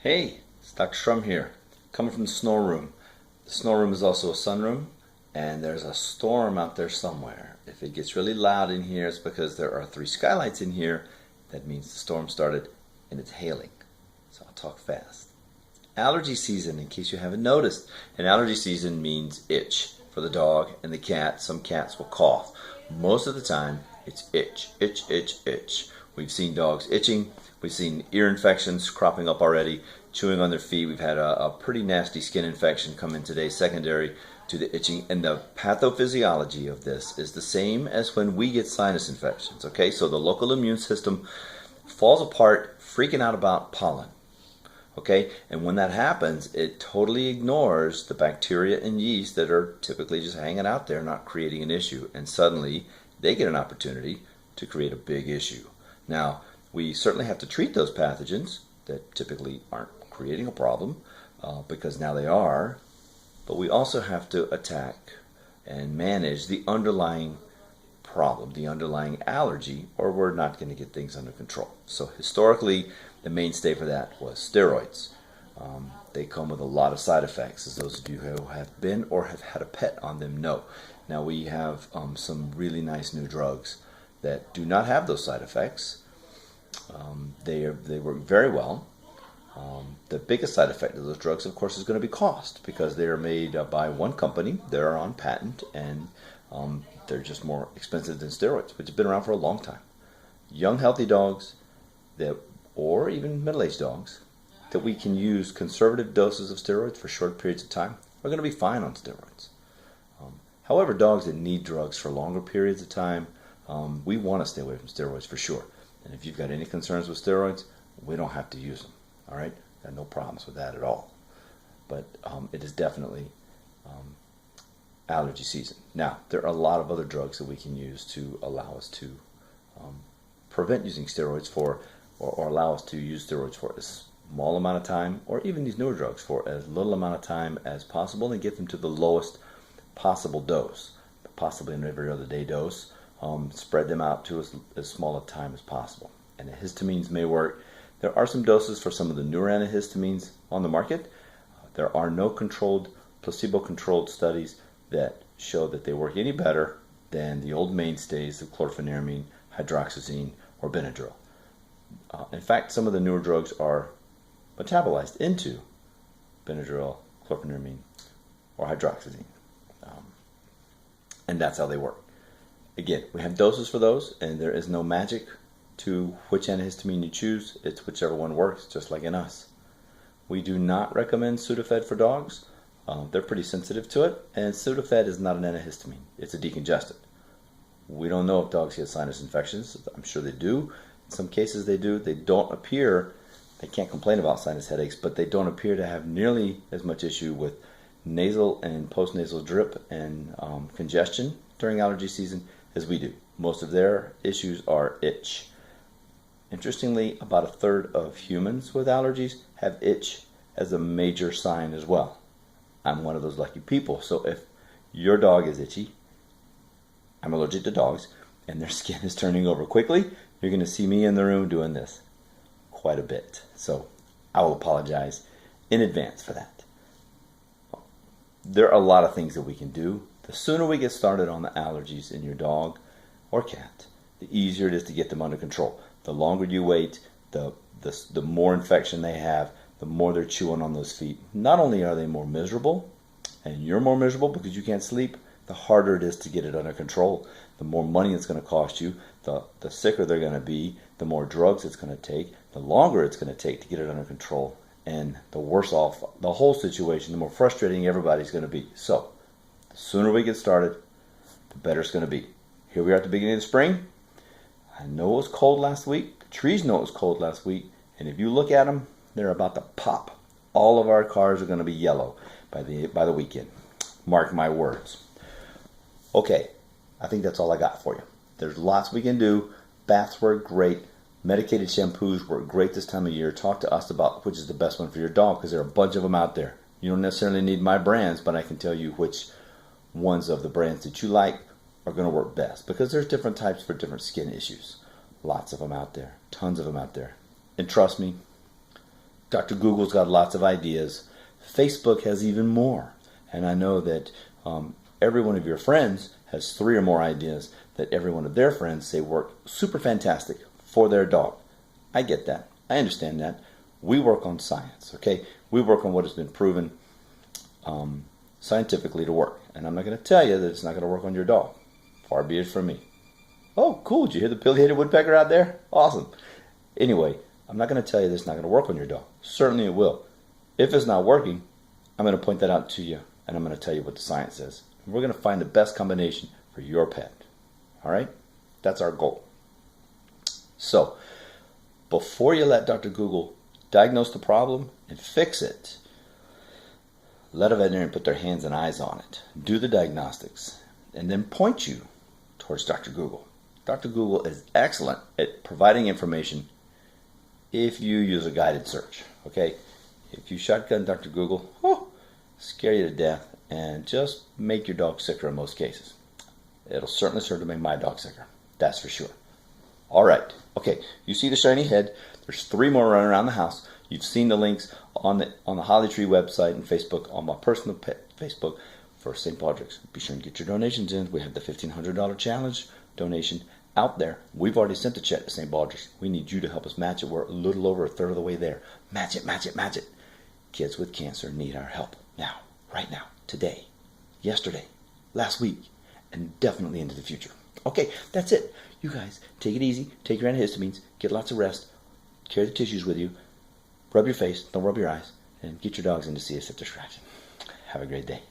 Hey, it's Dr. Shrum here, coming from the snore room. The snore room is also a sunroom, and there's a storm out there somewhere. If it gets really loud in here, it's because there are 3 skylights in here. That means the storm started and it's hailing. So I'll talk fast. Allergy season, in case you haven't noticed. And allergy season means itch for the dog and the cat. Some cats will cough. Most of the time, it's itch, itch, itch, itch. We've seen dogs itching. We've seen ear infections cropping up already, chewing on their feet. We've had a pretty nasty skin infection come in today, secondary to the itching. And the pathophysiology of this is the same as when we get sinus infections. Okay, so the local immune system falls apart, freaking out about pollen. Okay, and when that happens, it totally ignores the bacteria and yeast that are typically just hanging out there, not creating an issue. And suddenly, they get an opportunity to create a big issue. Now, we certainly have to treat those pathogens that typically aren't creating a problem, because now they are, but we also have to attack and manage the underlying problem, the underlying allergy, or we're not going to get things under control. So historically, the mainstay for that was steroids. They come with a lot of side effects, as those of you who have been or have had a pet on them know. Now we have some really nice new drugs that do not have those side effects. They work very well. The biggest side effect of those drugs, of course, is going to be cost, because they are made by one company. They're on patent, and they're just more expensive than steroids, which have been around for a long time. Young, healthy dogs, or even middle-aged dogs, that we can use conservative doses of steroids for short periods of time are going to be fine on steroids. However, dogs that need drugs for longer periods of time, we want to stay away from steroids for sure. And if you've got any concerns with steroids, we don't have to use them. All right? Got no problems with that at all. But it is definitely allergy season. Now, there are a lot of other drugs that we can use to allow us to prevent using steroids for, or allow us to use steroids for a small amount of time, or even these newer drugs for as little amount of time as possible, and get them to the lowest possible dose, possibly an every other day dose. Spread them out to as small a time as possible. And antihistamines may work. There are some doses for some of the newer antihistamines on the market. There are no placebo-controlled studies that show that they work any better than the old mainstays of chlorpheniramine, hydroxyzine, or Benadryl. In fact, some of the newer drugs are metabolized into Benadryl, chlorpheniramine, or hydroxyzine. And that's how they work. Again, we have doses for those, and there is no magic to which antihistamine you choose. It's whichever one works, just like in us. We do not recommend Sudafed for dogs. They're pretty sensitive to it, and Sudafed is not an antihistamine. It's a decongestant. We don't know if dogs get sinus infections. I'm sure they do. In some cases they do. They don't appear, they can't complain about sinus headaches, but they don't appear to have nearly as much issue with nasal and postnasal drip and congestion during allergy season as we do. Most of their issues are itch. Interestingly, about a third of humans with allergies have itch as a major sign as well. I'm one of those lucky people. So if your dog is itchy, I'm allergic to dogs, and their skin is turning over quickly, you're going to see me in the room doing this quite a bit. So I will apologize in advance for that. There are a lot of things that we can do. The sooner we get started on the allergies in your dog or cat, the easier it is to get them under control. The longer you wait, the more infection they have, the more they're chewing on those feet. Not only are they more miserable, and you're more miserable because you can't sleep, the harder it is to get it under control. The more money it's going to cost you, the sicker they're going to be, the more drugs it's going to take, the longer it's going to take to get it under control, and the worse off the whole situation, the more frustrating everybody's going to be. So, the sooner we get started, the better it's going to be. Here we are at the beginning of the spring. I know it was cold last week. The trees know it was cold last week. And if you look at them, they're about to pop. All of our cars are going to be yellow by the weekend. Mark my words. Okay, I think that's all I got for you. There's lots we can do. Baths work great. Medicated shampoos work great this time of year. Talk to us about which is the best one for your dog, because there are a bunch of them out there. You don't necessarily need my brands, but I can tell you which ones of the brands that you like are going to work best, because there's different types for different skin issues. Lots of them out there. Tons of them out there. And trust me, Dr. Google's got lots of ideas. Facebook has even more. And I know that every one of your friends has 3 or more ideas that every one of their friends say work super fantastic for their dog. I get that. I understand that. We work on science, okay? We work on what has been proven scientifically to work. And I'm not going to tell you that it's not going to work on your dog. Far be it from me. Oh, cool. Did you hear the pileated woodpecker out there? Awesome. Anyway, I'm not going to tell you that it's not going to work on your dog. Certainly it will. If it's not working, I'm going to point that out to you, and I'm going to tell you what the science says. We're going to find the best combination for your pet. All right? That's our goal. So, before you let Dr. Google diagnose the problem and fix it, let a veterinarian put their hands and eyes on it, do the diagnostics, and then point you towards Dr. Google. Dr. Google is excellent at providing information if you use a guided search. Okay? If you shotgun Dr. Google, scare you to death and just make your dog sicker in most cases. It'll certainly serve to make my dog sicker. That's for sure. All right. Okay. You see the shiny head. There's 3 more running around the house. You've seen the links on the Holly Tree website and Facebook, on my personal Facebook for St. Patrick's. Be sure and get your donations in. We have the $1,500 challenge donation out there. We've already sent the check to St. Patrick's. We need you to help us match it. We're a little over a third of the way there. Match it, match it, match it. Kids with cancer need our help now, right now, today, yesterday, last week, and definitely into the future. Okay, that's it. You guys, take it easy. Take your antihistamines. Get lots of rest. Carry the tissues with you. Rub your face. Don't rub your eyes. And get your dogs in to see us if they're scratching. Have a great day.